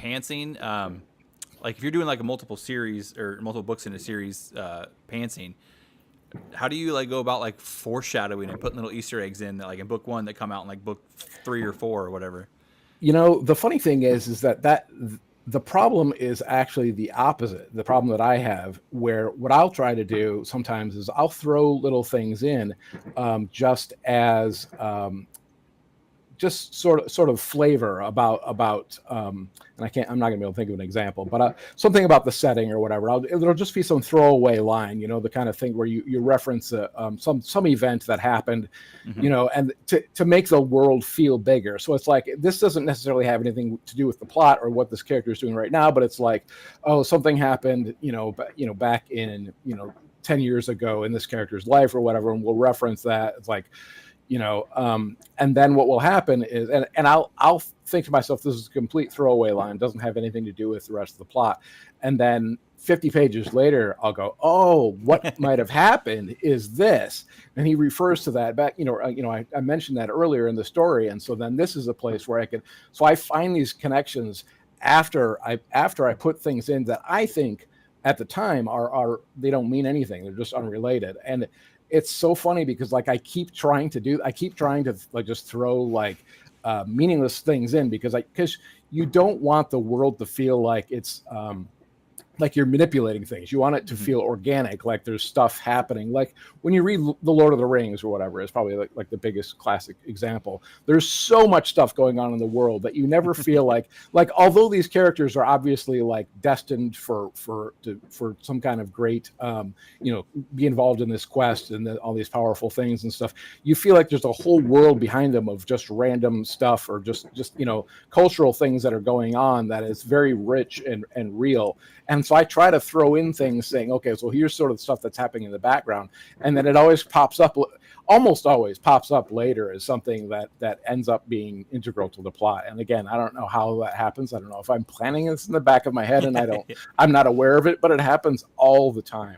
pantsing, like if you're doing like a multiple series or multiple books in a series, pantsing, how do you like go about like foreshadowing and putting little Easter eggs in that like in book one that come out in like book 3 or 4 or whatever? The funny thing is that the problem is actually the opposite. The problem that I have, where what I'll try to do sometimes is I'll throw little things in, just as just sort of flavor about and I'm not gonna be able to think of an example, but something about the setting or whatever. It'll just be some throwaway line, the kind of thing where you reference some event that happened, Mm-hmm. and to make the world feel bigger. So it's like this doesn't necessarily have anything to do with the plot or what this character is doing right now, but it's like, oh, something happened, back in 10 years ago in this character's life or whatever, and we'll reference that. It's like, and then what will happen is, and I'll think to myself, this is a complete throwaway line, doesn't have anything to do with the rest of the plot. And then 50 pages later, I'll go, oh, what might have happened is this. And he refers to that back, I mentioned that earlier in the story. And so then this is a place where I find these connections after I put things in that I think at the time are they don't mean anything. They're just unrelated. And it's so funny because like I keep trying to like just throw like meaningless things in because you don't want the world to feel like it's like you're manipulating things. You want it to Mm-hmm. feel organic, like there's stuff happening. Like when you read The Lord of the Rings or whatever, it's probably like the biggest classic example. There's so much stuff going on in the world that you never feel like although these characters are obviously like destined for some kind of great, be involved in this quest and all these powerful things and stuff. You feel like there's a whole world behind them of just random stuff or just cultural things that are going on that is very rich and real. And so I try to throw in things saying, okay, so here's sort of the stuff that's happening in the background. And then it almost always pops up later as something that ends up being integral to the plot. And again, I don't know how that happens. I don't know if I'm planning this in the back of my head and I'm not aware of it, but it happens all the time.